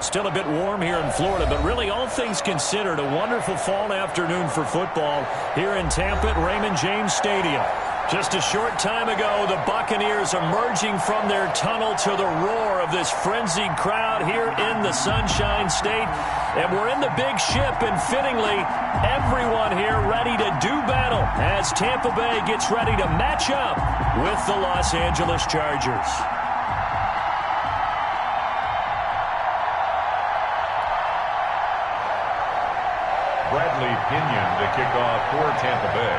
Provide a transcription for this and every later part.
Still a bit warm here in Florida, but really all things considered, a wonderful fall afternoon for football here in Tampa at Raymond James Stadium. Just a short time ago, the Buccaneers emerging from their tunnel to the roar of this frenzied crowd here in the Sunshine State. And we're in the big ship, and fittingly, everyone here ready to do battle as Tampa Bay gets ready to match up with the Los Angeles Chargers. Bradley Pinion to kick off for Tampa Bay.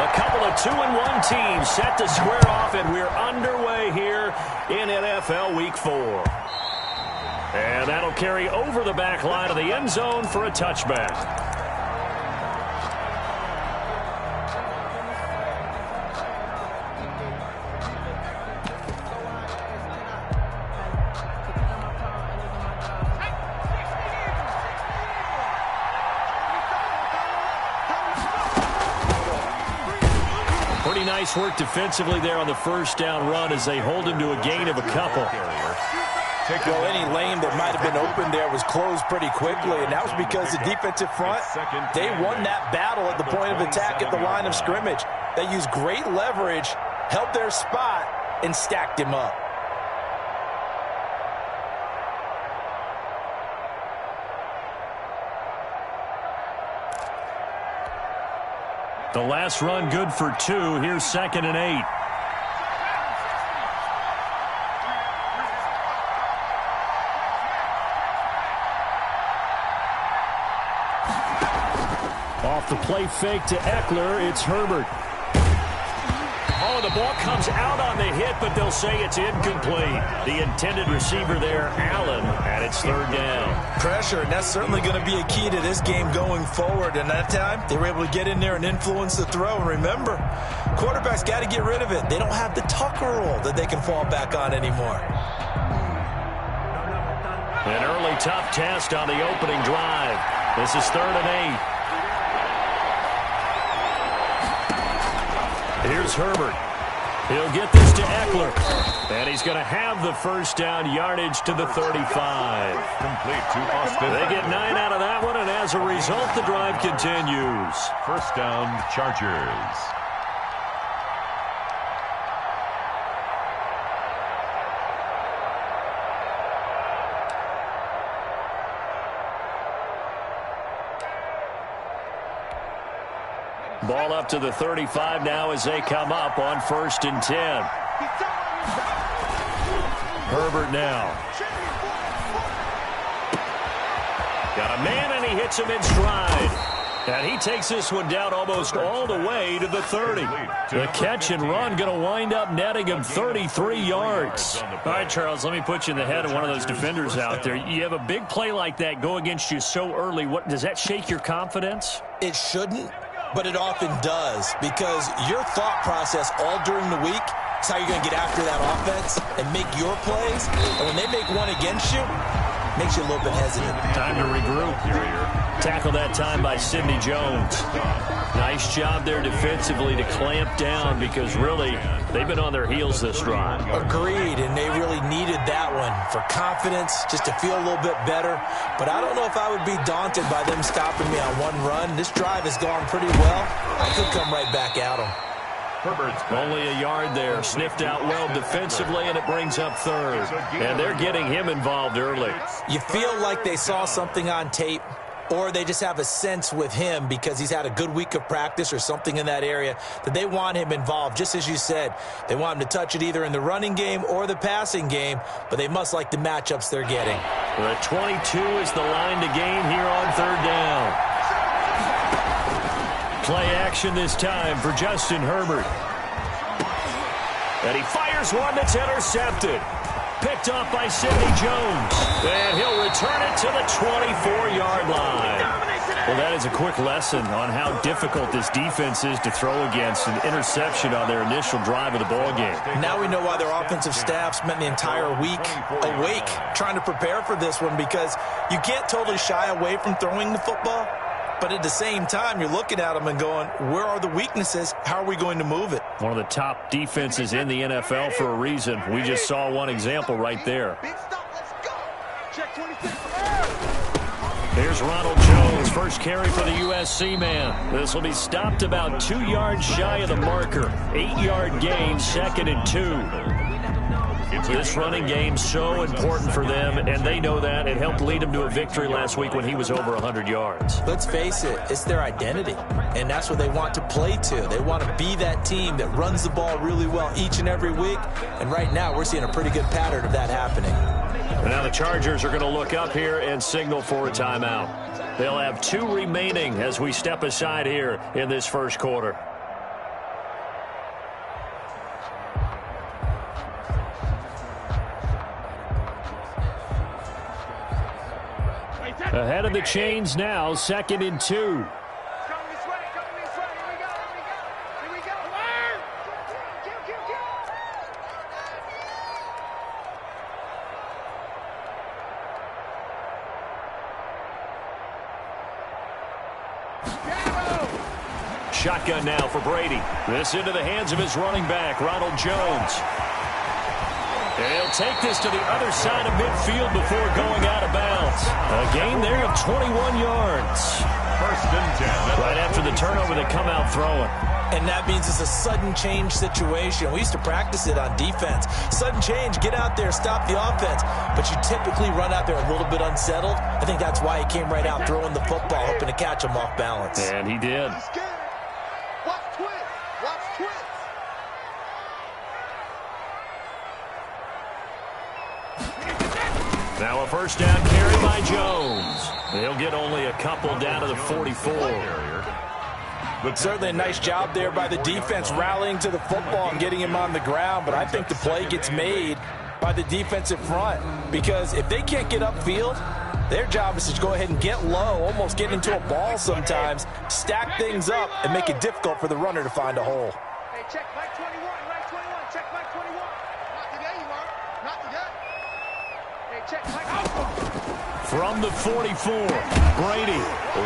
A couple of 2-1 teams set to square off, and we're underway here in NFL Week 4. And that'll carry over the back line of the end zone for a touchback. Pretty nice work defensively there on the first down run as they hold him to a gain of a couple. Well, any lane that might have been open there was closed pretty quickly, and that was because the defensive front, they won that battle at the point of attack at the line of scrimmage. They used great leverage, held their spot, and stacked him up. The last run good for 2. Here's 2nd and 8. Off the play fake to Eckler, it's Herbert. Oh, the ball comes out on the hit, but they'll say it's incomplete. The intended receiver there, Allen, and it's 3rd down. Pressure, and that's certainly going to be a key to this game going forward. And that time, they were able to get in there and influence the throw. And remember, quarterbacks got to get rid of it. They don't have the Tucker rule that they can fall back on anymore. An early tough test on the opening drive. This is 3rd and 8. Here's Herbert. He'll get this to Eckler. And he's going to have the first down, yardage to the 35. Complete to Austin. They get 9 out of that one, and as a result, the drive continues. First down, Chargers. Ball up to the 35 now as they come up on 1st and 10. Herbert now. Got a man, and he hits him in stride. And he takes this one down almost all the way to the 30. The catch and run going to wind up netting him 33 yards. All right, Charles, let me put you in the head of one of those defenders out there. You have a big play like that go against you so early. What does that shake your confidence? It shouldn't, but it often does, because your thought process all during the week is how you're going to get after that offense and make your plays. And when they make one against you, it makes you a little bit hesitant. Time to regroup. Tackle that time by Sidney Jones. Nice job there defensively to clamp down, because really they've been on their heels this drive. Agreed, and they really needed that one for confidence, just to feel a little bit better. But I don't know if I would be daunted by them stopping me on one run. This drive has gone pretty well. I could come right back at them. Herbert's only a yard there. Sniffed out well defensively, and it brings up 3rd. And they're getting him involved early. You feel like they saw something on tape, or they just have a sense with him because he's had a good week of practice or something in that area that they want him involved. Just as you said, they want him to touch it either in the running game or the passing game, but they must like the matchups they're getting. The 22 is the line to gain here on 3rd down. Play action this time for Justin Herbert. And he fires one that's intercepted. Picked off by Sidney Jones. And he'll return it to the 24-yard line. Well, that is a quick lesson on how difficult this defense is to throw against. An interception on their initial drive of the ball game. Now we know why their offensive staff spent the entire week awake trying to prepare for this one, because you can't totally shy away from throwing the football, But at the same time, you're looking at them and going, where are the weaknesses? How are we going to move it? One of the top defenses in the NFL for a reason. We just saw one example right there. Here's Ronald Jones, first carry for the USC man. This will be stopped about 2 yards shy of the marker. 8-yard gain, 2nd and 2. This running game so important for them, and they know that. It helped lead them to a victory last week when he was over 100 yards. Let's face it, it's their identity, and that's what they want to play to. They want to be that team that runs the ball really well each and every week, and right now we're seeing a pretty good pattern of that happening. And now the Chargers are going to look up here and signal for a timeout. They'll have 2 remaining as we step aside here in this first quarter. Ahead of the chains now, 2nd and 2. Shotgun now for Brady. This into the hands of his running back, Ronald Jones. And he'll take this to the other side of midfield before going out of bounds. A gain there of 21 yards. First and 10. Right after the turnover, they come out throwing. And that means it's a sudden change situation. We used to practice it on defense. Sudden change, get out there, stop the offense. But you typically run out there a little bit unsettled. I think that's why he came right out throwing the football, hoping to catch him off balance. And he did. Now a first down carry by Jones. He'll get only a couple down to the 44. But certainly a nice job there by the defense rallying to the football and getting him on the ground. But I think the play gets made by the defensive front, because if they can't get upfield, their job is to go ahead and get low, almost get into a ball sometimes, stack things up, and make it difficult for the runner to find a hole. Hey, check Mike 21, Mike 21, check Mike 21. Not today, you are. Not today. Hey, check Mike. From the 44, Brady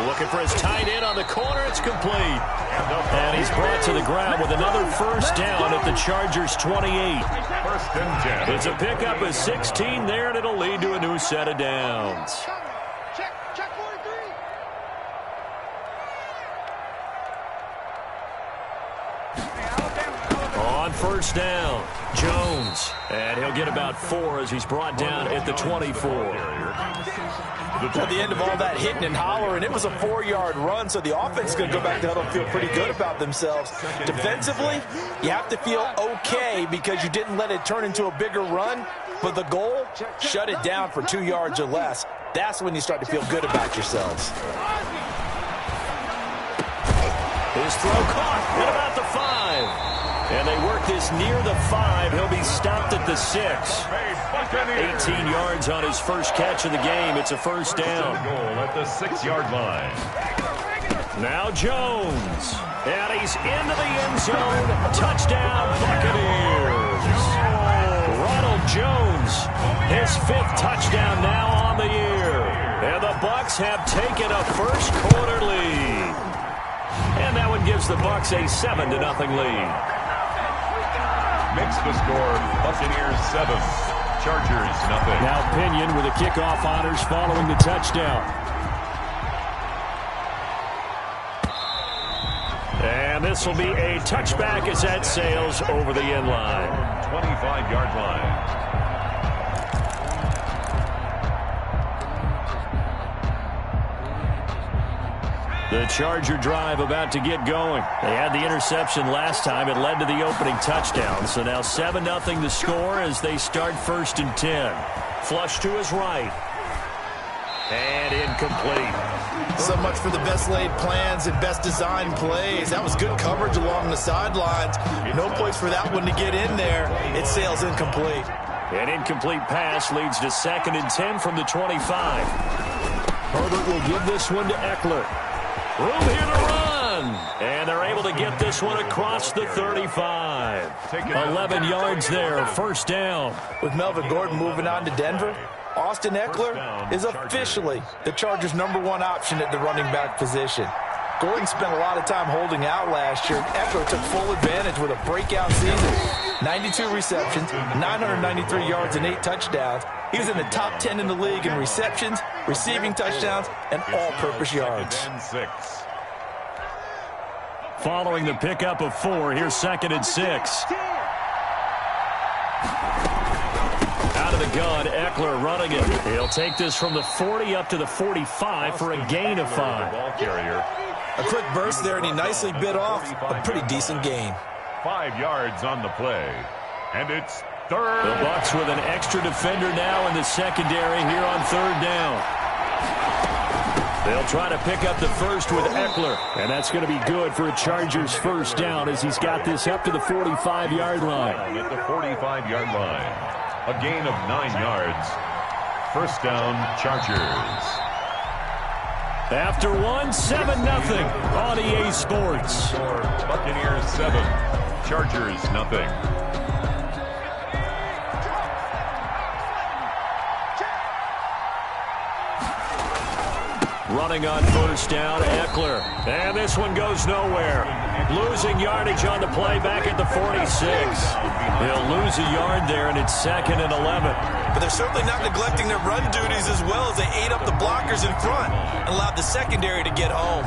looking for his tight end on the corner. It's complete. And he's brought to the ground with another first down at the Chargers' 28. First and 10. It's a pickup of 16 there, and it'll lead to a new set of downs. Check 43. On first down, Jones. And he'll get about 4 as he's brought down at the 24. At the end of all that hitting and hollering, it was a 4-yard run, so the offense is going to go back to huddle and feel pretty good about themselves. Defensively, you have to feel okay because you didn't let it turn into a bigger run, but the goal, shut it down for 2 yards or less. That's when you start to feel good about yourselves. His throw caught at about the 5. And they work this near the 5. He'll be stopped at the 6. 18 yards on his first catch of the game. It's a first down. Goal at the 6-yard line. Now Jones. And he's into the end zone. Touchdown, Buccaneers. Ronald Jones, his 5th touchdown now on the year. And the Bucs have taken a first quarter lead. And that one gives the Bucs a 7-0 lead. Makes the score Buccaneers 7, Chargers nothing. Now Pinion with the kickoff honors following the touchdown. And this will be a touchback as that sails over the end line. 25-yard line. The Charger drive about to get going. They had the interception last time. It led to the opening touchdown. So now 7-0 the score as they start 1st and 10. Flush to his right. And incomplete. So much for the best laid plans and best designed plays. That was good coverage along the sidelines. No place for that one to get in there. It sails incomplete. An incomplete pass leads to 2nd and 10 from the 25. Herbert will give this one to Eckler. Room here to run. And they're able to get this one across the 35. 11 yards there, first down. With Melvin Gordon moving on to Denver, Austin Eckler is officially the Chargers' #1 option at the running back position. Gordon spent a lot of time holding out last year. Eckler took full advantage with a breakout season. 92 receptions, 993 yards, and 8 touchdowns. He was in the top 10 in the league in receptions, receiving touchdowns, and all-purpose yards. Following the pickup of 4, here's 2nd and 6. Out of the gun, Eckler running it. He'll take this from the 40 up to the 45 for a gain of 5. A quick burst there, and he nicely bit off a pretty decent gain. 5 yards on the play. And it's 3rd. The Bucs with an extra defender now in the secondary here on 3rd down. They'll try to pick up the first with Eckler, and that's going to be good for a Chargers first down as he's got this up to the 45-yard line. At the 45-yard line. A gain of 9 yards. First down, Chargers. After 1, 7-0 on EA Sports. Buccaneers 7, Chargers 0. Running on first down, Eckler. And this one goes nowhere. Losing yardage on the play back at the 46. He'll lose a yard there, and it's 2nd and 11. But they're certainly not neglecting their run duties as well as they ate up the blockers in front and allowed the secondary to get home.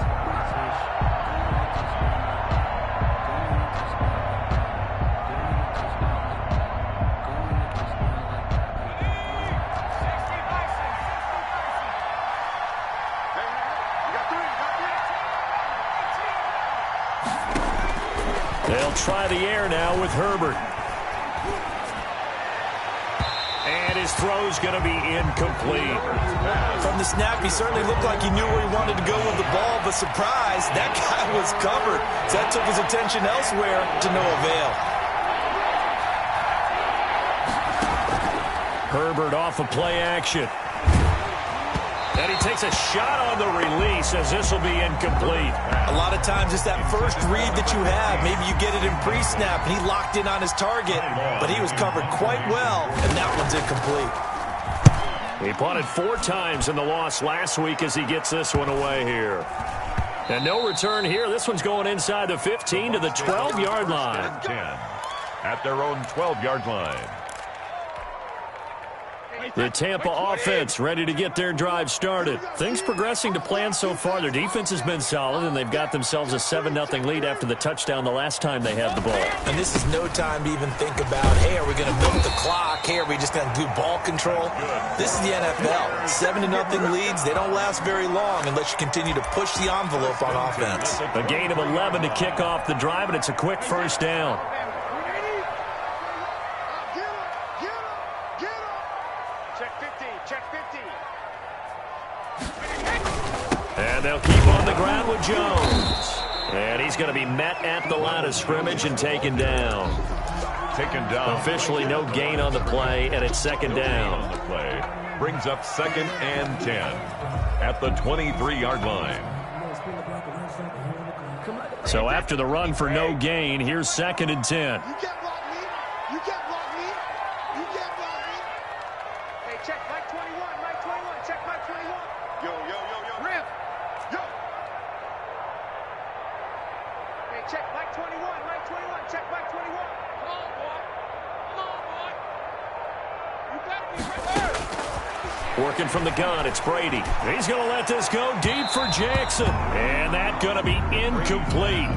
They'll try the air now with Herbert. And his throw's going to be incomplete. From the snap, he certainly looked like he knew where he wanted to go with the ball, but surprise, that guy was covered. So that took his attention elsewhere to no avail. Herbert off of play action. And he takes a shot on the release as this will be incomplete. A lot of times it's that first read that you have. Maybe you get it in pre-snap, and he locked in on his target, but he was covered quite well, and that one's incomplete. He punted 4 times in the loss last week as he gets this one away here. And no return here. This one's going inside the 15 to the 12-yard line. 10 at their own 12-yard line. The Tampa offense ready to get their drive started. Things progressing to plan so far. Their defense has been solid, and they've got themselves a 7-0 lead after the touchdown the last time they had the ball. And this is no time to even think about, hey, are we going to milk the clock? Hey, are we just going to do ball control? This is the NFL. 7-0 leads, they don't last very long unless you continue to push the envelope on offense. A gain of 11 to kick off the drive, and it's a quick first down. And they'll keep on the ground with Jones. And he's going to be met at the line of scrimmage and taken down. Taken down. Officially no gain on the play, and it's 2nd down. On the play brings up 2nd and 10 at the 23-yard line. So after the run for no gain, here's 2nd and 10. You can't block me. You can't block me. You can't block me. Hey, check Mike 21. Mike 21. Check Mike 21. Yo. Rim. Yo. Hey, check Mike 21. Mike 21. Check Mike 21. Come on, boy. Come on, boy. You better be right there. Working from the gun, it's Brady. He's going to let this go deep for Jackson. And that's going to be incomplete.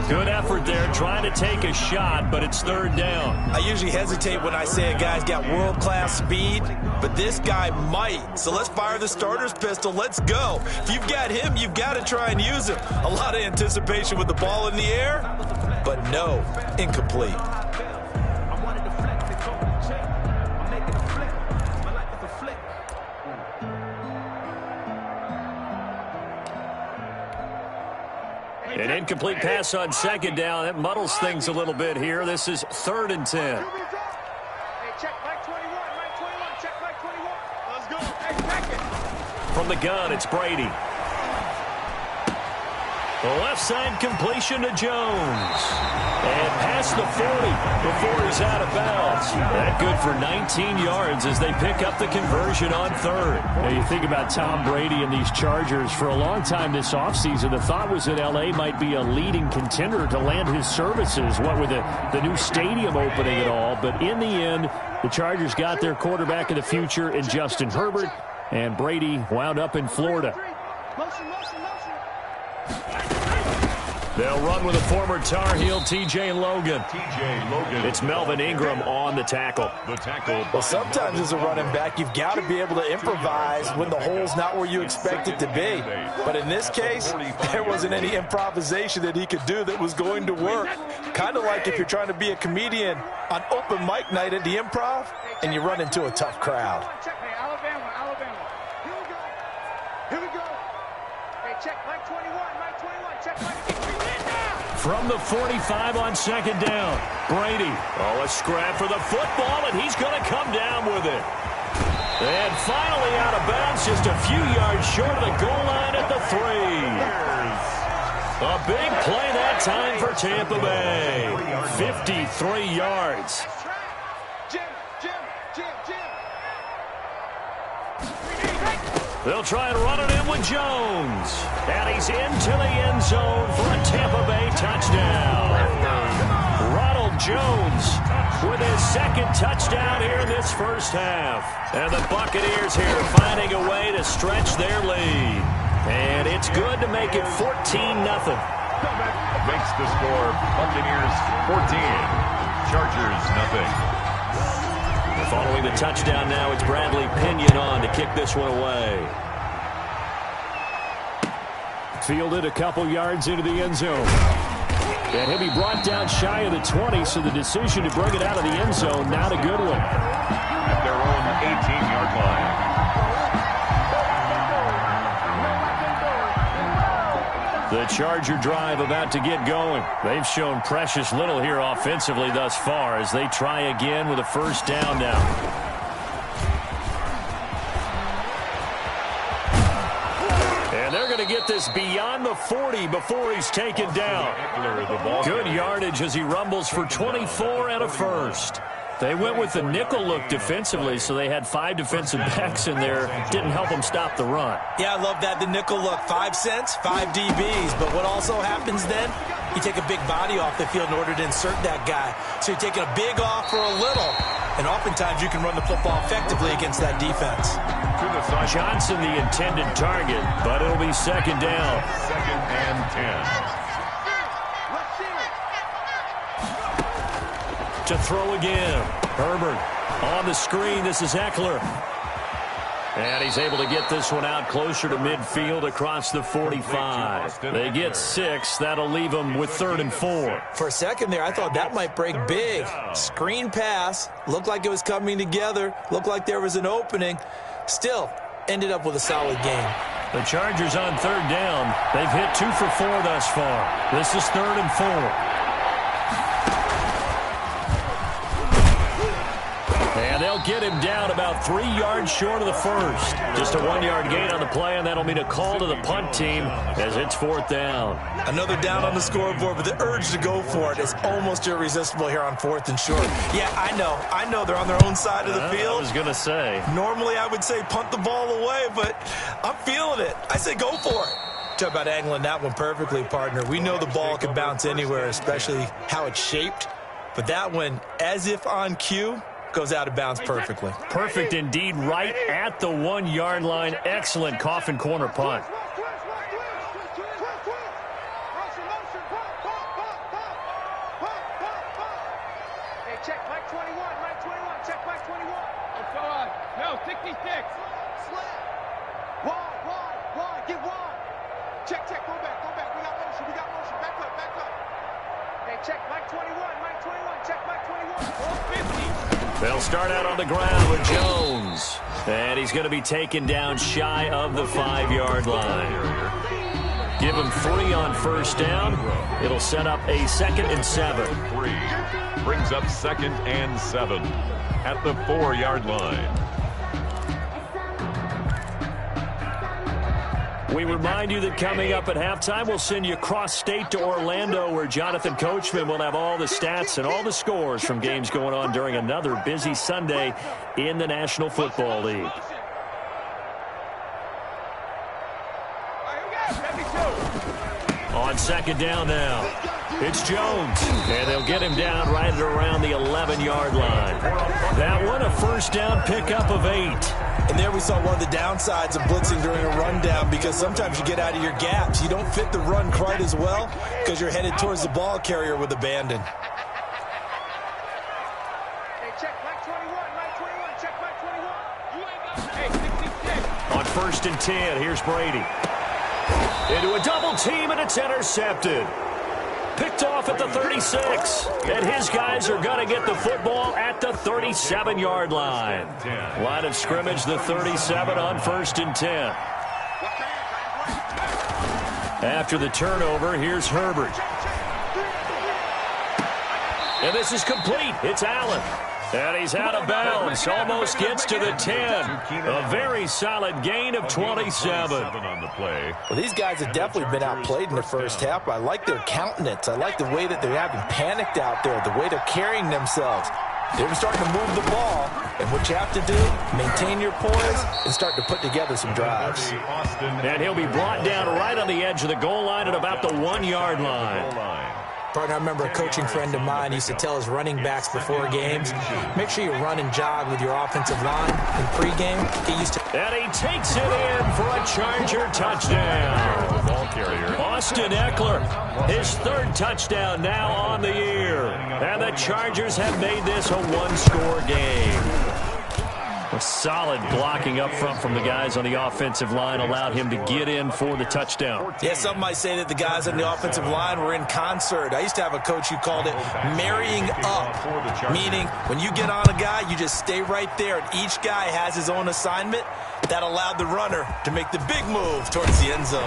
Good effort there, trying to take a shot, but it's 3rd down. I usually hesitate when I say a guy's got world-class speed, but this guy might. So let's fire the starter's pistol. Let's go. If you've got him, you've got to try and use him. A lot of anticipation with the ball in the air, but no, incomplete. An incomplete pass on 2nd down. That muddles things a little bit here. This is 3rd and 10. Hey, check Mike 21. Mike 21. Check Mike 21. Let's go. Hey, back it. From the gun, it's Brady. The left side completion to Jones. And past the 40 before he's out of bounds. yards. That good for 19 yards as they pick up the conversion on third. Now you think about Tom Brady and these Chargers. For a long time this offseason, the thought was that L.A. might be a leading contender to land his services, what with the new stadium opening and all. But in the end, the Chargers got their quarterback of the future in Justin Herbert, and Brady wound up in Florida. They'll run with a former Tar Heel, T.J. Logan. T.J. Logan. It's Melvin Ingram on the tackle. The tackle. Well, sometimes as a running back, you've got to be able to improvise when the hole's not where you expect it to be. But in this case, there wasn't any improvisation that he could do that was going to work. Kind of like if you're trying to be a comedian on open mic night at the Improv and you run into a tough crowd. Hey, Alabama. Here we go. Hey, check Mike 21, check Mike 21. From the 45 on second down, Brady. Oh, a scrap for the football, and he's going to come down with it. And finally out of bounds, just a few yards short of the goal line at the 3. A big play that time for Tampa Bay. 53 yards. Jim. They'll try and run it in with Jones. And he's into the end zone for a Tampa Bay touchdown. Ronald Jones with his second touchdown here in this first half. And the Buccaneers here finding a way to stretch their lead. And it's good to make it 14-0. Makes the score Buccaneers 14, Chargers nothing. Following the touchdown now, it's Bradley Pinion on to kick this one away. Fielded a couple yards into the end zone. And he'll be brought down shy of the 20, so the decision to bring it out of the end zone, not a good one. At their own 18-yard line. The Charger drive about to get going. They've shown precious little here offensively thus far as they try again with a first down now. And they're going to get this beyond the 40 before he's taken down. Good yardage as he rumbles for 24 and a first. They went with the nickel look defensively, so they had 5 defensive backs in there. Didn't help them stop the run. Yeah, I love that, the nickel look. 5 cents, 5 DBs. But what also happens then, you take a big body off the field in order to insert that guy. So you're taking a big off for a little. And oftentimes you can run the football effectively against that defense. Johnson the intended target, but it'll be second down. Second and 10. To throw again. Herbert on the screen. This is Eckler. And he's able to get this one out closer to midfield across the 45. They get 6. That'll leave them with 3rd and 4. For a second there, I thought that might break big. Screen pass. Looked like it was coming together. Looked like there was an opening. Still, ended up with a solid game. The Chargers on 3rd down. They've hit 2 for 4 thus far. This is 3rd and 4. And they'll get him down about 3 yards short of the first. Just a 1-yard gain on the play, and that'll mean a call to the punt team as it's 4th down. Another down on the scoreboard, but the urge to go for it is almost irresistible here on 4th and short. Yeah, I know they're on their own side of the field. I was going to say. Normally I would say punt the ball away, but I'm feeling it. I say go for it. Talk about angling that one perfectly, partner. We know the ball can bounce anywhere, especially how it's shaped. But that one, as if on cue, goes out of bounds perfectly. Perfect indeed, right at the 1-yard line. Excellent coffin corner punt. Hey, check Mike 21, check Mike 21. Let's go on. No, 66. Slant. Wide, get wide. Check, go back. We got motion, back up. Hey, check Mike 21, check Mike 21. 450. They'll start out on the ground with Jones. And he's going to be taken down shy of the 5-yard line. Give him 3 on first down. It'll set up a 2nd and 7. 3 brings up 2nd and 7 at the 4-yard line. We remind you that coming up at halftime, we'll send you cross-state to Orlando, where Jonathan Coachman will have all the stats and all the scores from games going on during another busy Sunday in the National Football League. On second down now, it's Jones, and they'll get him down right at around the 11-yard line. That one, a first down pickup of 8. And there we saw one of the downsides of blitzing during a rundown, because sometimes you get out of your gaps. You don't fit the run quite as well because you're headed towards the ball carrier with abandon. Hey, check Mike 21, Mike 21, check Mike 21. You ain't got Hey, 66. On 1st and 10, here's Brady. Into a double team, and it's intercepted. Picked off at the 36. And his guys are going to get the football at the 37-yard line. Line of scrimmage, the 37 on 1st and 10. After the turnover, here's Herbert. And this is complete. It's Allen. And he's out of bounds. Almost gets to the 10. A very solid gain of 27. On the play. Well, these guys have definitely been outplayed in the first half, but I like their countenance. I like the way that they're having panicked out there, the way they're carrying themselves. They're starting to move the ball, and what you have to do, maintain your poise and start to put together some drives. And he'll be brought down right on the edge of the goal line at about the 1-yard line. Partner, I remember a coaching friend of mine used to tell his running backs before games, make sure you run and jog with your offensive line in pregame. Get used to. And he takes it in for a Charger touchdown. Ball carrier. Austin Eckler, his 3rd touchdown now on the year. And the Chargers have made this a 1-score game. A solid blocking up front from the guys on the offensive line allowed him to get in for the touchdown. Yeah, some might say that the guys on the offensive line were in concert. I used to have a coach who called it marrying up, meaning when you get on a guy, you just stay right there, and each guy has his own assignment. That allowed the runner to make the big move towards the end zone.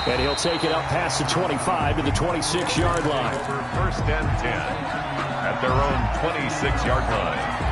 And he'll take it up past the 25 to the 26-yard line. For 1st and 10 at their own 26-yard line.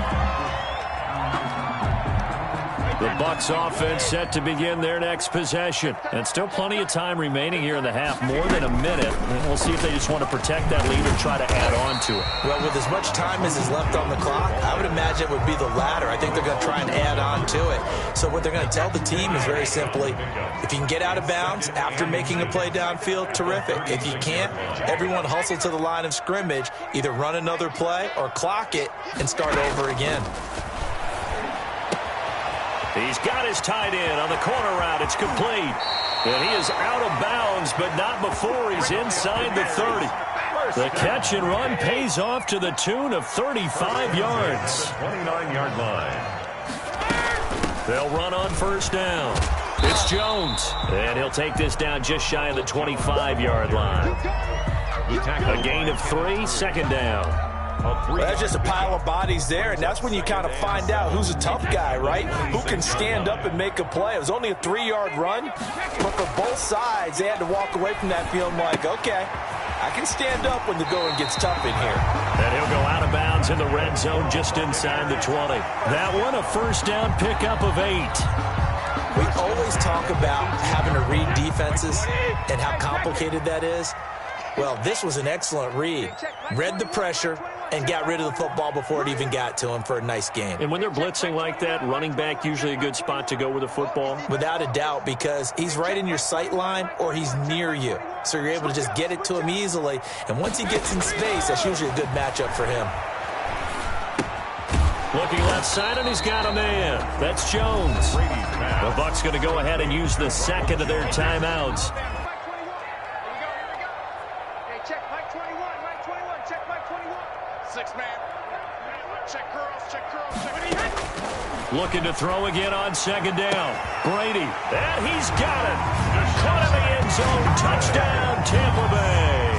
The Bucs offense set to begin their next possession. And still plenty of time remaining here in the half, more than a minute. And we'll see if they just want to protect that lead or try to add on to it. Well, with as much time as is left on the clock, I would imagine it would be the latter. I think they're going to try and add on to it. So what they're going to tell the team is very simply, if you can get out of bounds after making a play downfield, terrific. If you can't, everyone hustle to the line of scrimmage, either run another play or clock it and start over again. He's got his tight end on the corner route. It's complete. And he is out of bounds, but not before he's inside the 30. The catch and run pays off to the tune of 35 yards. 29-yard line. They'll run on 1st down. It's Jones. And he'll take this down just shy of the 25-yard line. A gain of 3, 2nd down. Well, that's just a pile of bodies there, and that's when you kind of find out who's a tough guy, right? Who can stand up and make a play. It was only a 3-yard run, but for both sides, they had to walk away from that feeling like, okay, I can stand up when the going gets tough in here. And he'll go out of bounds in the red zone just inside the 20. That one, a 1st down pickup of 8. We always talk about having to read defenses and how complicated that is. Well, this was an excellent read. Read the pressure and got rid of the football before it even got to him for a nice game. And when they're blitzing like that, running back usually a good spot to go with the football? Without a doubt, because he's right in your sight line or he's near you. So you're able to just get it to him easily. And once he gets in space, that's usually a good matchup for him. Looking left side, and he's got a man. That's Jones. The Bucs going to go ahead and use the 2nd of their timeouts. Check Mike 21, Mike 21, check Mike 21. 6-man. Check curls, check curls, check. Looking to throw again on 2nd down. Brady, and he's got it. Caught in the end zone. Touchdown, Tampa Bay.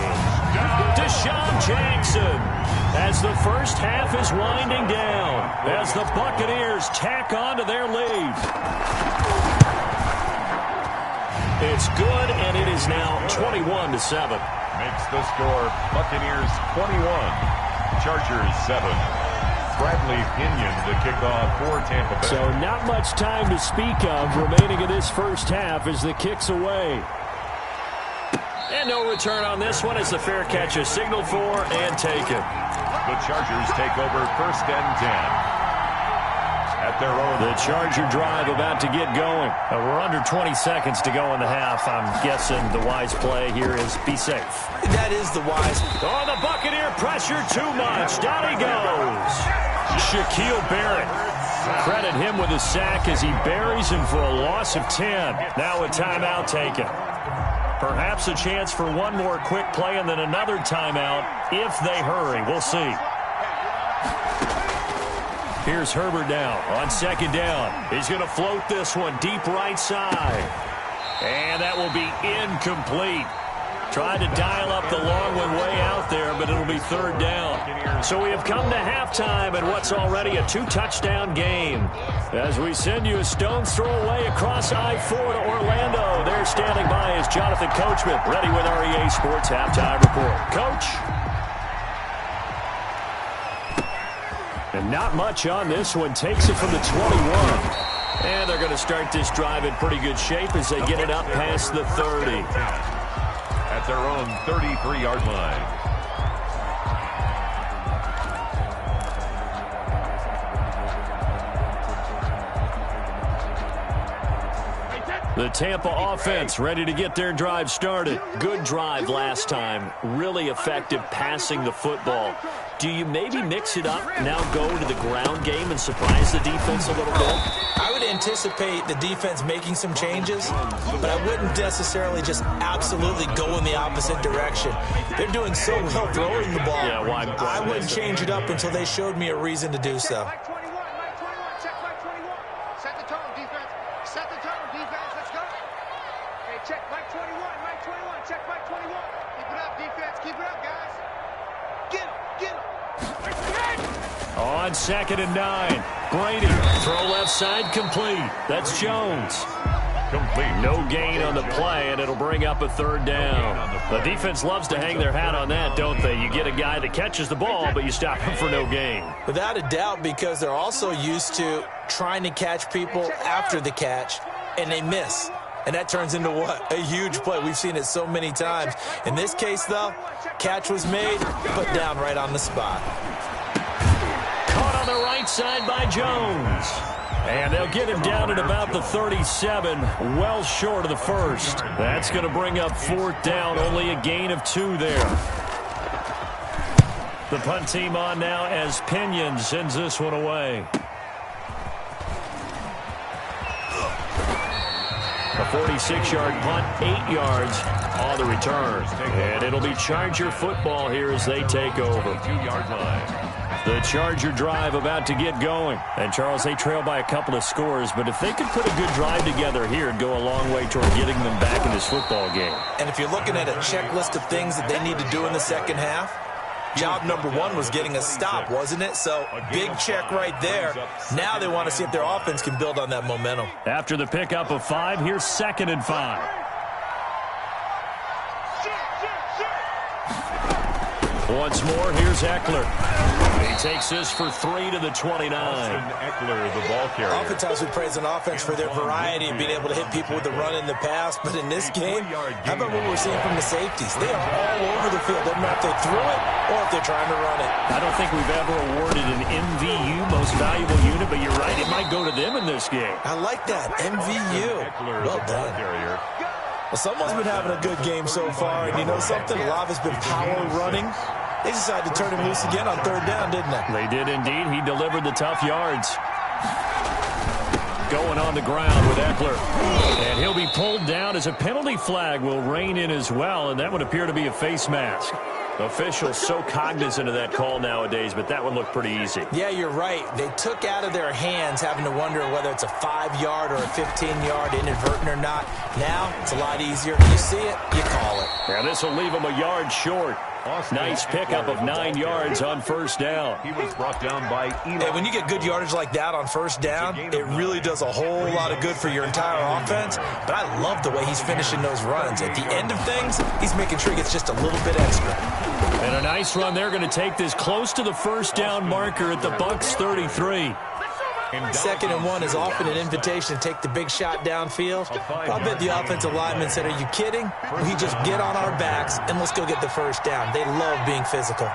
Deshaun Jackson, as the first half is winding down, as the Buccaneers tack on to their lead. It's good, and it is now 21-7. Makes the score Buccaneers 21, Chargers 7. Bradley Pinion to kick off for Tampa Bay. So not much time to speak of remaining in this first half as the kick's away. And no return on this one as the fair catch is signaled for and taken. The Chargers take over 1st and 10. At their own. The Charger drive about to get going. We're under 20 seconds to go in the half. I'm guessing the wise play here is be safe. That is the wise. Oh, the Buccaneer pressure too much. Down he goes. Shaquille Barrett. Credit him with a sack as he buries him for a loss of 10. Now a timeout taken. Perhaps a chance for one more quick play and then another timeout if they hurry. We'll see. Here's Herbert now on 2nd down. He's going to float this one deep right side. And that will be incomplete. Tried to dial up the long one way out there, but it'll be 3rd down. So we have come to halftime in what's already a 2-touchdown game. As we send you a stone's throw away across I-4 to Orlando. There standing by is Jonathan Coachman, ready with our EA Sports Halftime Report. Coach? And not much on this one. Takes it from the 21. And they're going to start this drive in pretty good shape as they get it up past the 30. At their own 33-yard line. The Tampa offense ready to get their drive started. Good drive last time. Really effective passing the football. Do you maybe mix it up, now go to the ground game and surprise the defense a little bit? I would anticipate the defense making some changes, but I wouldn't necessarily just absolutely go in the opposite direction. They're doing so well throwing the ball. Yeah, why I wouldn't change it up until they showed me a reason to do so. Check Mike 21, Mike 21, check Mike 21. Keep it up, defense, keep it up, guys. Get him. On 2nd and 9. Brady, throw left side complete. That's Jones. Complete. No gain on the play, and it'll bring up a 3rd down. The defense loves to hang their hat on that, don't they? You get a guy that catches the ball, but you stop him for no gain. Without a doubt, because they're also used to trying to catch people after the catch, and they miss. And that turns into what? A huge play. We've seen it so many times. In this case, though, catch was made, put down right on the spot. Caught on the right side by Jones. And they'll get him down at about the 37, well short of the 1st. That's going to bring up 4th down, only a gain of 2 there. The punt team on now as Pinion sends this one away. A 46-yard punt, 8 yards on the return. And it'll be Charger football here as they take over. 2-yard line. The Charger drive about to get going. And, Charles, they trail by a couple of scores, but if they could put a good drive together here, it'd go a long way toward getting them back in this football game. And if you're looking at a checklist of things that they need to do in the second half, job number 1 was getting a stop, wasn't it? So, big check right there. Now they want to see if their offense can build on that momentum. After the pickup of 5, here's 2nd and 5. Once more, here's Eckler. He takes this for 3 to the 29. Eckler, the ball carrier. Oftentimes we praise an offense for their variety of being able to hit people with the run and the pass, but in this game, how about what we're seeing from the safeties? They are all over the field. Doesn't matter if they threw it or if they're trying to run it. I don't think we've ever awarded an MVU, most valuable unit, but you're right, it might go to them in this game. I like that, MVU. Well done. Well, someone's been having a good game so far, and you know something? A lot has been power running. They decided to turn him loose again on 3rd down, didn't they? They did indeed. He delivered the tough yards. Going on the ground with Eckler. And he'll be pulled down as a penalty flag will rein in as well, and that would appear to be a face mask. Officials so cognizant of that call nowadays, but that one looked pretty easy. Yeah, you're right. They took out of their hands having to wonder whether it's a 5-yard or a 15-yard inadvertent or not. Now, it's a lot easier. You see it, you call it. Now, this will leave them a yard short. Nice pickup of 9 yards on first down. He was brought down by Eli. Hey, when you get good yardage like that on first down, it really does a whole lot of good for your entire offense. But I love the way he's finishing those runs. At the end of things, he's making sure he gets just a little bit extra. And a nice run. They're going to take this close to the first down marker at the Bucs 33. 2nd and 1 is often an invitation to take the big shot downfield. I'll bet the offensive lineman said, are you kidding? We just get on our backs and let's go get the first down. They love being physical.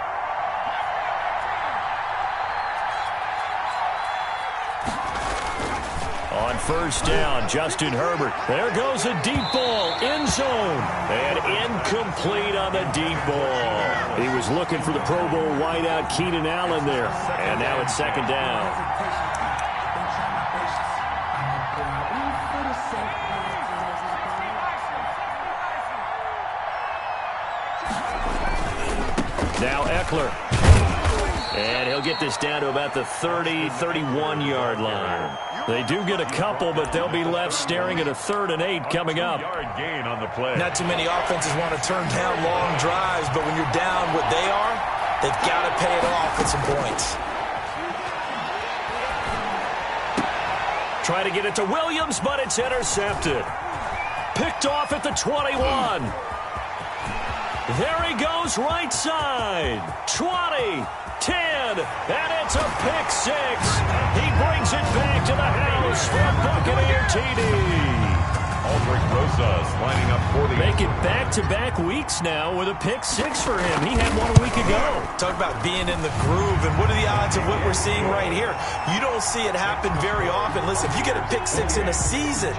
On first down, Justin Herbert. There goes a deep ball, end zone, and incomplete on the deep ball. He was looking for the Pro Bowl wideout Keenan Allen there, and now it's 2nd down. Now Eckler. And he'll get this down to about the 30, 31-yard line. They do get a couple, but they'll be left staring at a 3rd and 8 coming up. Yard gain on the play. Not too many offenses want to turn down long drives, but when you're down what they are, they've got to pay it off with some points. Try to get it to Williams, but it's intercepted. Picked off at the 21. There he goes, right side. 20, 10, and it's a pick 6. He brings it back to the house for a Buccaneer TD. Aldrich Rosas lining up for the... Make it back-to-back weeks now with a pick 6 for him. He had one a week ago. Talk about being in the groove, and what are the odds of what we're seeing right here? You don't see it happen very often. Listen, if you get a pick 6 in a season,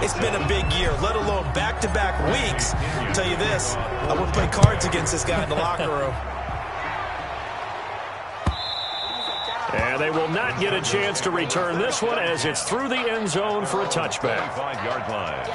it's been a big year, let alone back-to-back weeks. I'll tell you this, I wouldn't play cards against this guy in the locker room. And they will not get a chance to return this one as it's through the end zone for a touchback. 25-yard line.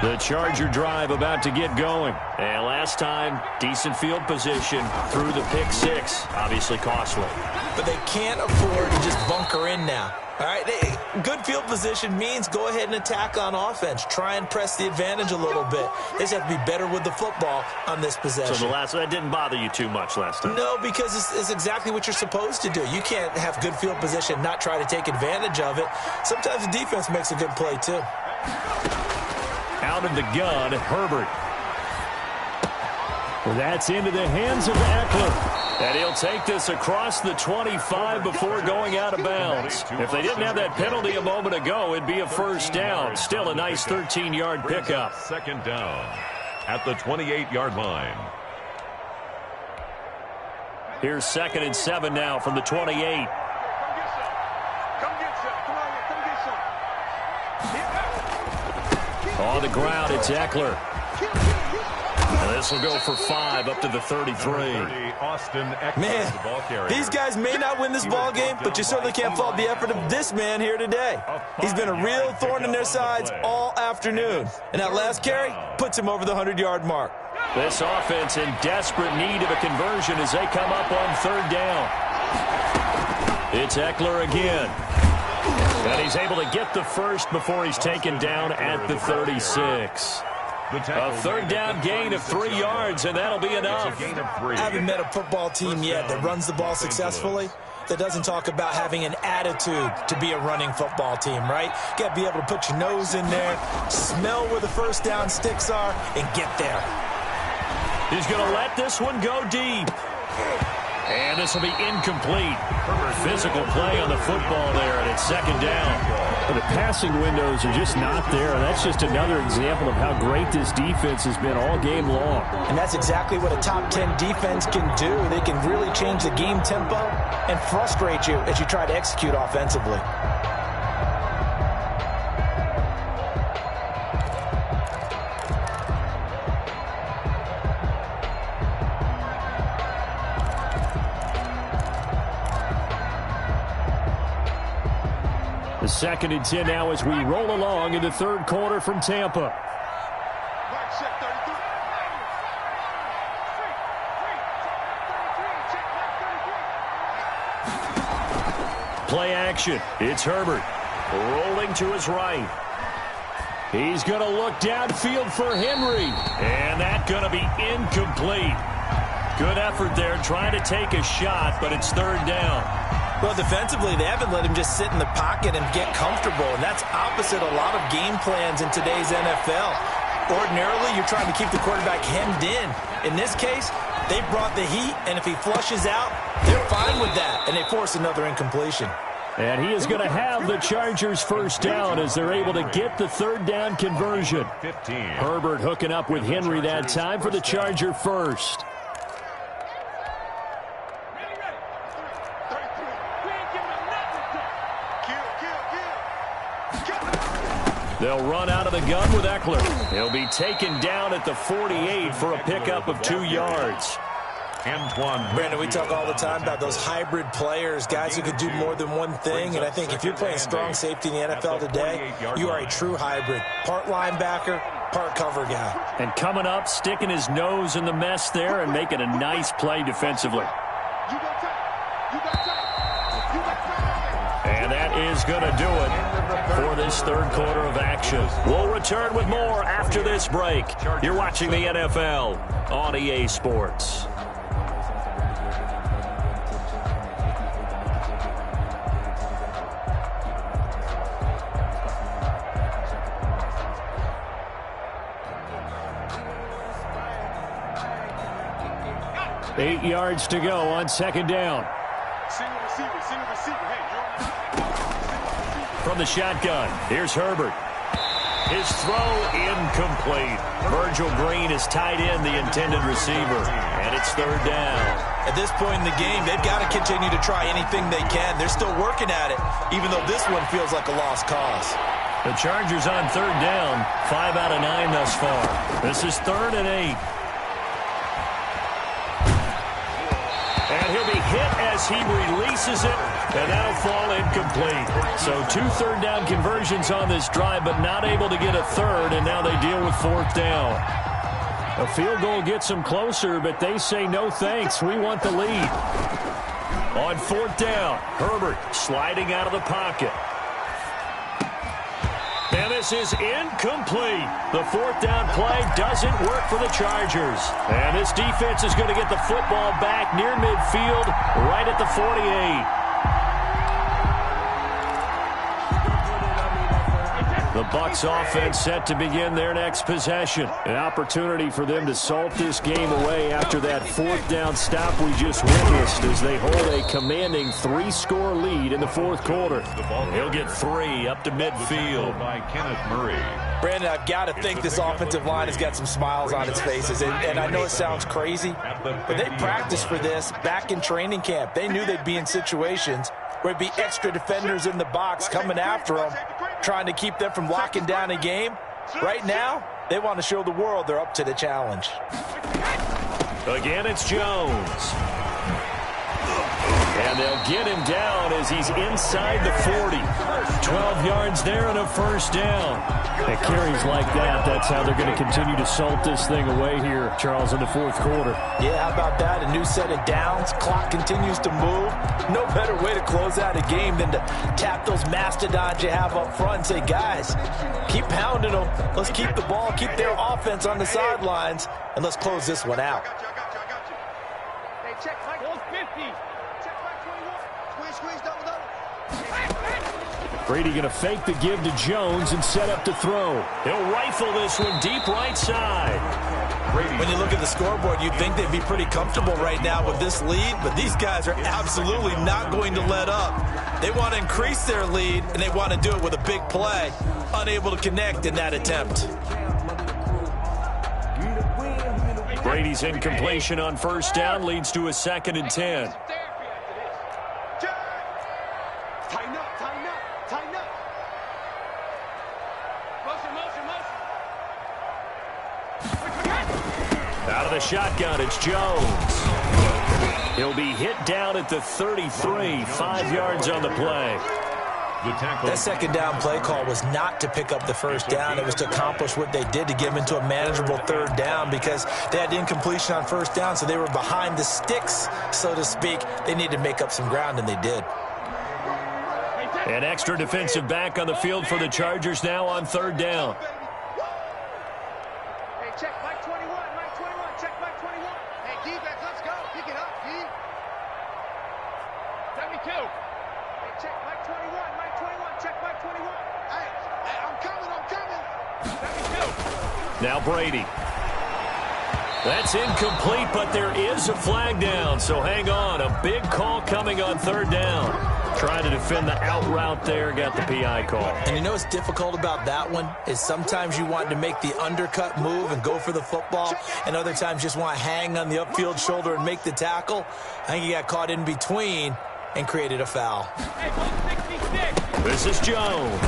The Charger drive about to get going. And last time, decent field position through the pick 6. Obviously costly. But they can't afford to just bunker in now. All right, good field position means go ahead and attack on offense. Try and press the advantage a little bit. They just have to be better with the football on this possession. So that didn't bother you too much last time? No, because it's exactly what you're supposed to do. You can't have good field position, not try to take advantage of it. Sometimes the defense makes a good play, too. Out of the gun, Herbert. Well, that's into the hands of Eckler. And he'll take this across the 25 before going out of bounds. If they didn't have that penalty a moment ago, it'd be a first down. Still a nice 13-yard pickup. 2nd down at the 28-yard line. Here's 2nd and 7 now from the 28. On the ground, it's Eckler. And this will go for 5 up to the 33. Man, these guys may not win this ball game, but you certainly can't fault the effort of this man here today. He's been a real thorn in their sides all afternoon. And that last carry puts him over the 100-yard mark. This offense in desperate need of a conversion as they come up on 3rd down. It's Eckler again. And he's able to get the first before he's taken down at the 36. A 3rd down gain of 3 yards, and that'll be enough. I haven't met a football team yet that runs the ball successfully that doesn't talk about having an attitude to be a running football team, right? You got to be able to put your nose in there, smell where the first down sticks are, and get there. He's going to let this one go deep. And this will be incomplete. Physical play on the football there, and it's 2nd down. But the passing windows are just not there. That's just another example of how great this defense has been all game long. And that's exactly what a top 10 defense can do. They can really change the game tempo and frustrate you as you try to execute offensively. The 2nd and 10 now as we roll along in the 3rd quarter from Tampa. Play action. It's Herbert. Rolling to his right. He's going to look downfield for Henry. And that's going to be incomplete. Good effort there trying to take a shot, but it's third down. Well, defensively, they haven't let him just sit in the pocket and get comfortable, and that's opposite a lot of game plans in today's NFL. Ordinarily, you're trying to keep the quarterback hemmed in. In this case, they brought the heat, and if he flushes out, they're fine with that, and they force another incompletion. And he is going to have the Chargers first down as they're able to get the third down conversion. 15. Herbert hooking up with Henry that time for the Charger first. They'll run out of the gun with Eckler. He'll be taken down at the 48 for a pickup of 2 yards. Brandon, we talk all the time about those hybrid players, guys who could do more than one thing, and I think if you're playing strong safety in the NFL today, you are a true hybrid. Part linebacker, part cover guy. And coming up, sticking his nose in the mess there and making a nice play defensively. And that is going to do it for this third quarter of action. We'll return with more after this break. You're watching the NFL on EA Sports. Eight yards to go on second down. From the shotgun, here's Herbert. His throw incomplete. Virgil Green is tied in the intended receiver, and it's third down. At this point in the game, they've got to continue to try anything they can. They're still working at it, even though this one feels like a lost cause. The Chargers on third down, 5 out of 9 thus far. This is 3rd and 8. And he'll be hit as he releases it, and that'll fall incomplete. So 2 third down conversions on this drive, but not able to get a third, and now they deal with 4th down. A field goal gets them closer, but they say no thanks. We want the lead. On 4th down, Herbert sliding out of the pocket. And this is incomplete. The 4th down play doesn't work for the Chargers. And this defense is going to get the football back near midfield, right at the 48. The Bucs offense set to begin their next possession. An opportunity for them to salt this game away after that 4th down stop we just witnessed as they hold a commanding 3-score lead in the 4th quarter. He'll get 3 up to midfield. By Kenneth Murray. Brandon, I've got to think this offensive line has got some smiles on its faces. And I know it sounds crazy, but they practiced for this back in training camp. They knew they'd be in situations where it'd be extra defenders in the box coming after them, trying to keep them from locking down a game. Right now, they want to show the world they're up to the challenge. Again, it's Jones. And they'll get him down as he's inside the 40. 12 yards there and a first down. At carries like that, that's how they're going to continue to salt this thing away here, Charles, in the 4th quarter. Yeah, how about that? A new set of downs. Clock continues to move. No better way to close out a game than to tap those mastodons you have up front and say, guys, keep pounding them. Let's keep the ball, keep their offense on the sidelines, and let's close this one out. Hey, check Mike. 50. Check Mike 21. Squeeze, double. Brady going to fake the give to Jones and set up to throw. He'll rifle this one deep right side. When you look at the scoreboard, you'd think they'd be pretty comfortable right now with this lead, but these guys are absolutely not going to let up. They want to increase their lead, and they want to do it with a big play. Unable to connect in that attempt. Brady's incompletion on first down leads to a 2nd and 10. Out of the shotgun, it's Jones. He'll be hit down at the 33, 5 yards on the play. That second down play call was not to pick up the first down. It was to accomplish what they did to get them into a manageable third down because they had incompletion on first down, so they were behind the sticks, so to speak. They needed to make up some ground, and they did. An extra defensive back on the field for the Chargers now on third down. Hey, check Mike 21, Mike 21, check Mike 21. Hey, defense, let's go. Pick it up, D. 72. Hey, check Mike 21, Mike 21, check Mike 21. Hey, I'm coming. 72. Now Brady. That's incomplete, but there is a flag down, so hang on. A big call coming on third down. Trying to defend the out route there, got the PI call. And you know what's difficult about that one is sometimes you want to make the undercut move and go for the football, and other times just want to hang on the upfield shoulder and make the tackle. I think he got caught in between and created a foul. Hey, 166. This is Jones.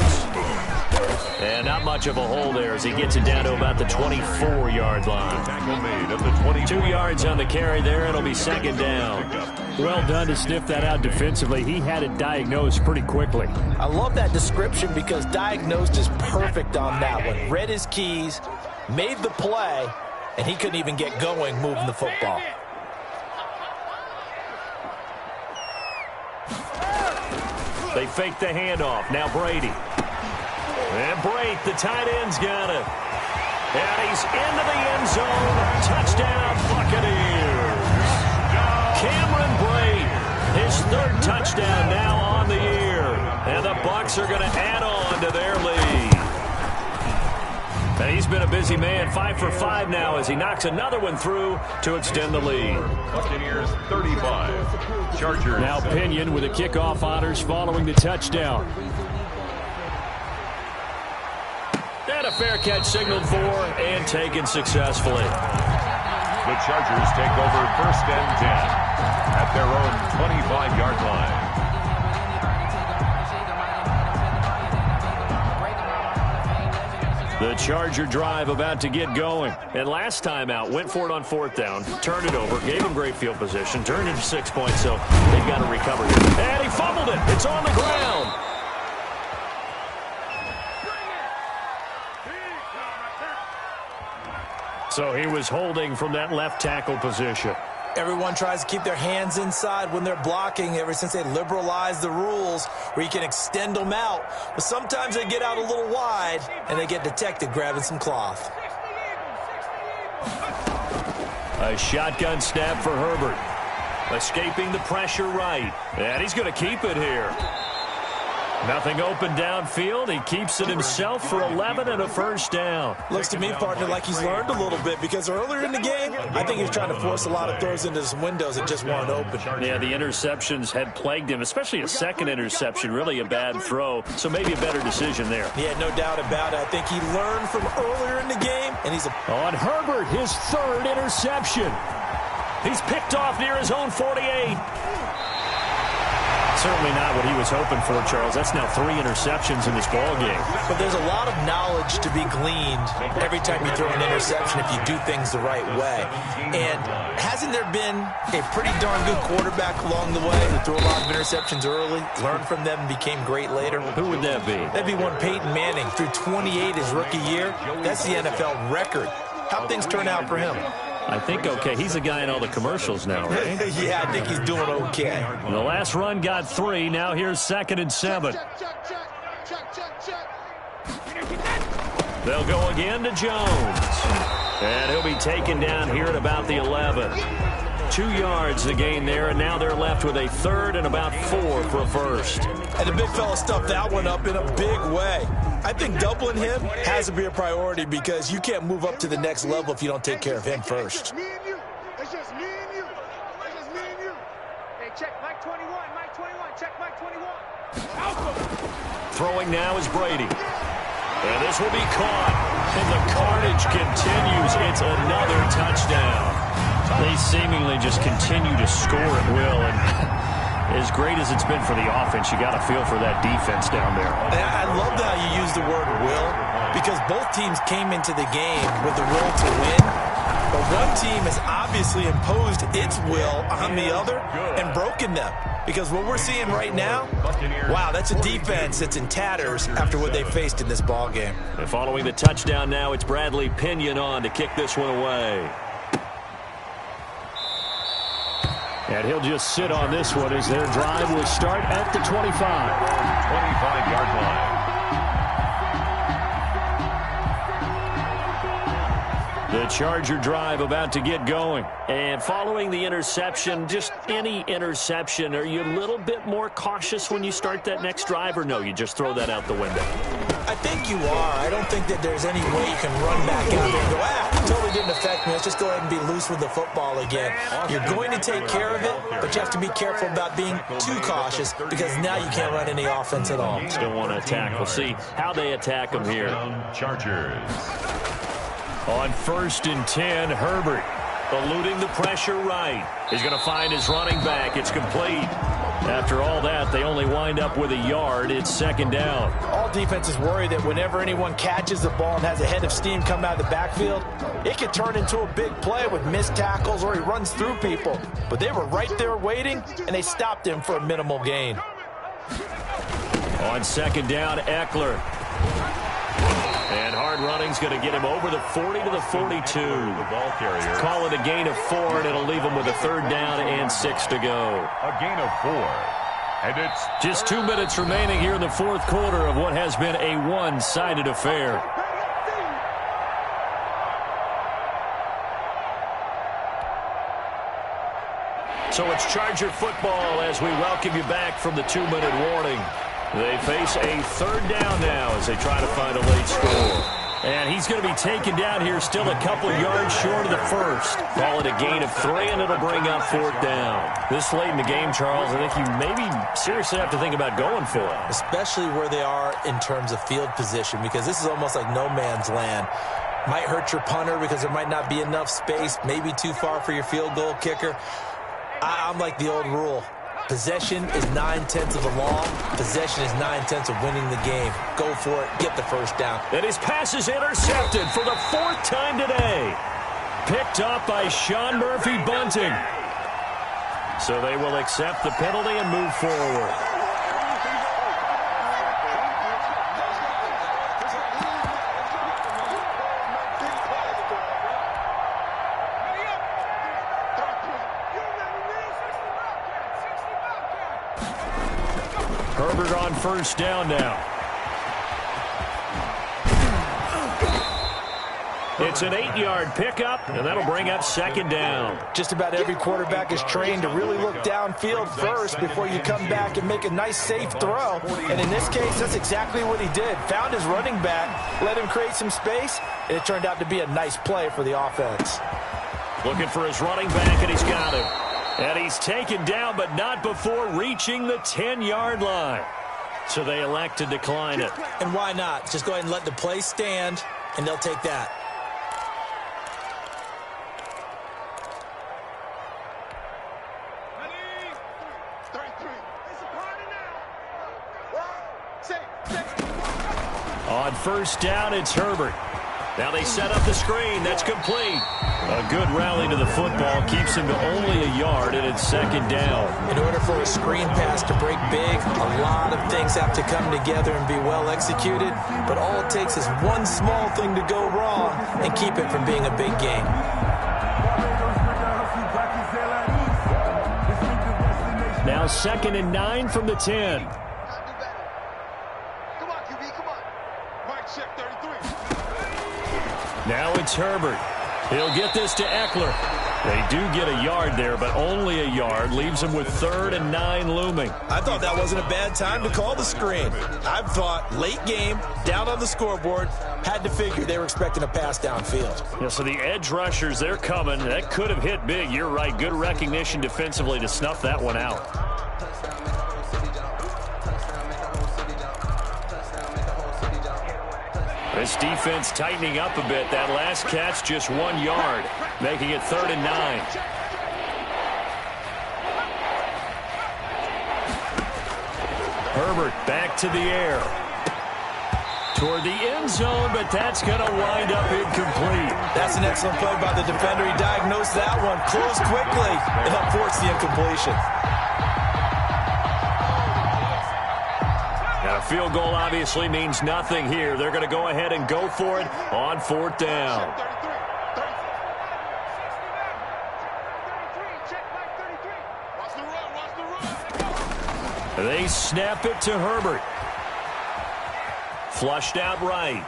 And not much of a hole there as he gets it down to about the 24-yard line. Tackle made at the 20. 2 yards on the carry there. It'll be second down. Well done to sniff that out defensively. He had it diagnosed pretty quickly. I love that description because diagnosed is perfect on that one. Read his keys, made the play, and he couldn't even get going moving the football. They fake the handoff. Now Brady. And Brate, the tight end's got it. And he's into the end zone. Touchdown, Buccaneers. Cameron Brate, his third touchdown now on the year. And the Bucs are going to add on to their lead. And he's been a busy man, 5 for 5 now as he knocks another one through to extend the lead. Buccaneers 35. Chargers. Now Pinion with the kickoff honors following the touchdown. And a fair catch signaled for and taken successfully. The Chargers take over first and 10 at their own 25-yard line. The Charger drive about to get going. And last time out, went for it on fourth down, turned it over, gave him great field position, turned it to 6 points, so they've got to recover here. And he fumbled it. It's on the ground. So he was holding from that left tackle position. Everyone tries to keep their hands inside when they're blocking ever since they liberalized the rules where you can extend them out. But sometimes they get out a little wide and they get detected grabbing some cloth. A shotgun snap for Herbert. Escaping the pressure right. And he's going to keep it here. Nothing open downfield. He keeps it himself for 11 and a first down. Looks to me, partner, like he's learned a little bit because earlier in the game, I think he was trying to force a lot of throws into some windows that just weren't open. Yeah, the interceptions had plagued him, especially a second interception, really a bad throw. So maybe a better decision there. Yeah, no doubt about it. I think he learned from earlier in the game, and he's On Herbert, his third interception. He's picked off near his own 48. Certainly not what he was hoping for, Charles. That's now 3 interceptions in this ball game. But there's a lot of knowledge to be gleaned every time you throw an interception if you do things the right way. And hasn't there been a pretty darn good quarterback along the way who threw a lot of interceptions early, learned from them, and became great later? Who would that be? That'd be one Peyton Manning. Threw 28 his rookie year. That's the NFL record. How'd things turn out for him? I think okay. He's a guy in all the commercials now, right? Yeah, I think he's doing okay. The last run got 3. Now here's 2nd and 7. They'll go again to Jones. And he'll be taken down here at about the 11. 2 yards the gain there, and now they're left with a 3rd and about 4 for a first. And the big fella stuffed that one up in a big way. I think doubling him has to be a priority because you can't move up to the next level if you don't take care of him first. It's just me and you. It's just me and you. Hey, check Mike 21, Mike 21, check Mike 21. Throwing now is Brady. And this will be caught. And the carnage continues. It's another touchdown. They seemingly just continue to score at will. And as great as it's been for the offense, you got to feel for that defense down there. I love how you use the word will because both teams came into the game with the will to win. But one team has obviously imposed its will on the other and broken them. Because what we're seeing right now, wow, that's a defense that's in tatters after what they faced in this ball game. And following the touchdown now, it's Bradley Pinion on to kick this one away. And he'll just sit on this one as their drive will start at the 25. 25-yard line. The Charger drive about to get going. And following the interception, just any interception, are you a little bit more cautious when you start that next drive, or no, you just throw that out the window? I think you are. I don't think that there's any way you can run back out there and go, it totally didn't affect me. Let's just go ahead and be loose with the football again. You're going to take care of it, but you have to be careful about being too cautious because now you can't run any offense at all. Still want to attack. We'll see how they attack them here. Chargers. On 1st and 10, Herbert eluding the pressure right. He's going to find his running back. It's complete. After all that, they only wind up with a yard. It's 2nd down. All defenses worry that whenever anyone catches the ball and has a head of steam come out of the backfield, it could turn into a big play with missed tackles or he runs through people. But they were right there waiting, and they stopped him for a minimal gain. On 2nd down, Eckler. And hard running's going to get him over the 40 to the 42. The ball carrier. Call it a gain of 4, and it'll leave him with a 3rd down and 6 to go. A gain of 4. And it's just 2 minutes remaining here in the 4th quarter of what has been a one-sided affair. So it's Charger football as we welcome you back from the 2-minute warning. They face a 3rd down now as they try to find a late score. And he's going to be taken down here still a couple yards short of the 1st. Call it a gain of 3, and it'll bring up 4th down. This late in the game, Charles, I think you maybe seriously have to think about going for it. Especially where they are in terms of field position, because this is almost like no man's land. Might hurt your punter because there might not be enough space, maybe too far for your field goal kicker. I'm like the old rule. Possession is 9/10 of the law. Possession is 9/10 of winning the game. Go for it. Get the 1st down. And his pass is intercepted for the 4th time today. Picked up by Sean Murphy Bunting. So they will accept the penalty and move forward. Herbert on 1st down now. It's an 8-yard pickup, and that'll bring up 2nd down. Just about every quarterback is trained to really look downfield first before you come back and make a nice, safe throw. And in this case, that's exactly what he did. Found his running back, let him create some space, and it turned out to be a nice play for the offense. Looking for his running back, and he's got him. And he's taken down, but not before reaching the 10-yard line. So they elect to decline it. And why not? Just go ahead and let the play stand, and they'll take that. On 1st down, it's Herbert. Now they set up the screen. That's complete. A good rally to the football keeps him to only a yard, and it's 2nd down. In order for a screen pass to break big, a lot of things have to come together and be well executed. But all it takes is one small thing to go wrong and keep it from being a big game. Now 2nd and 9 from the 10. Now it's Herbert. He'll get this to Eckler. They do get a yard there, but only a yard. Leaves him with 3rd and 9 looming. I thought that wasn't a bad time to call the screen. I thought late game, down on the scoreboard, had to figure they were expecting a pass downfield. Yeah, so the edge rushers, they're coming. That could have hit big. You're right. Good recognition defensively to snuff that one out. This defense tightening up a bit. That last catch, just 1 yard, making it 3rd and 9. Herbert back to the air. Toward the end zone, but that's going to wind up incomplete. That's an excellent play by the defender. He diagnosed that one, closed quickly, and helped force the incompletion. Now, a field goal obviously means nothing here. They're going to go ahead and go for it on 4th down. They snap it to Herbert. Flushed out right.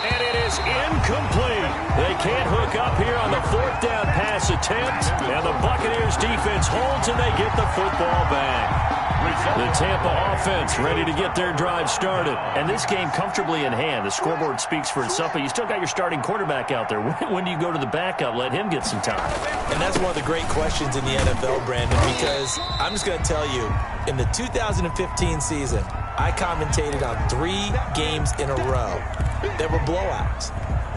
And it is incomplete. They can't hook up here on the fourth down pass attempt. And the Buccaneers defense holds and they get the football back. The Tampa offense ready to get their drive started. And this game comfortably in hand. The scoreboard speaks for itself, but you still got your starting quarterback out there. When do you go to the backup? Let him get some time. And that's one of the great questions in the NFL, Brandon, because I'm just going to tell you, in the 2015 season, I commentated on 3 games in a row that were blowouts.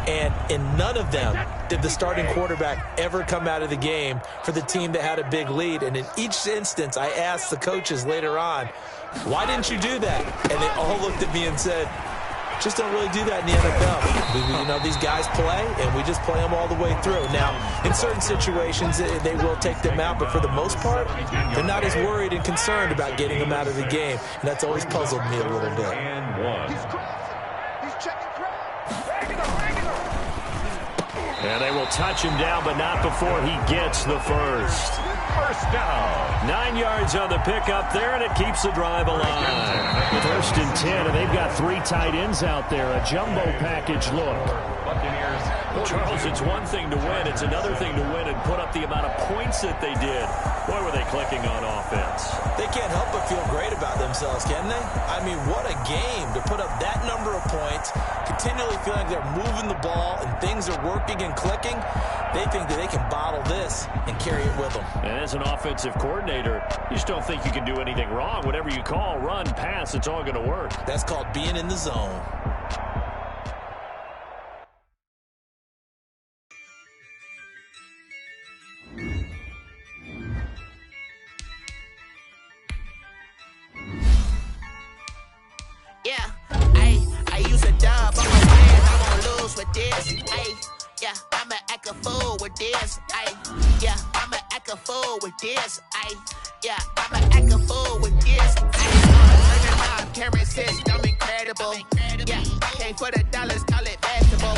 And in none of them did the starting quarterback ever come out of the game for the team that had a big lead. And in each instance, I asked the coaches later on, why didn't you do that? And they all looked at me and said, just don't really do that in the NFL. You know, these guys play, and we just play them all the way through. Now, in certain situations, they will take them out, but for the most part, they're not as worried and concerned about getting them out of the game. And that's always puzzled me a little bit. And they will touch him down, but not before he gets the first. First down. 9 yards on the pickup there, and it keeps the drive alive. 1st and 10, and they've got 3 tight ends out there. A jumbo package look. Buccaneers. Charles, it's one thing to win. It's another thing to win and put up the amount of points that they did. Boy, were they clicking on offense. They can't help but feel great about themselves, can they? I mean, what a game to put up that number of points, continually feeling they're moving the ball and things are working and clicking. They think that they can bottle this and carry it with them. And as an offensive coordinator, you just don't think you can do anything wrong. Whatever you call, run, pass, it's all going to work. That's called being in the zone. Yeah, I use a dub, I'm a win, I won't lose with this, yeah, I'ma act a fool with this, yeah, I'ma act a fool with this, yeah, I'ma act a fool with this, turning up, camera system incredible, yeah, came for the dollars, call it basketball,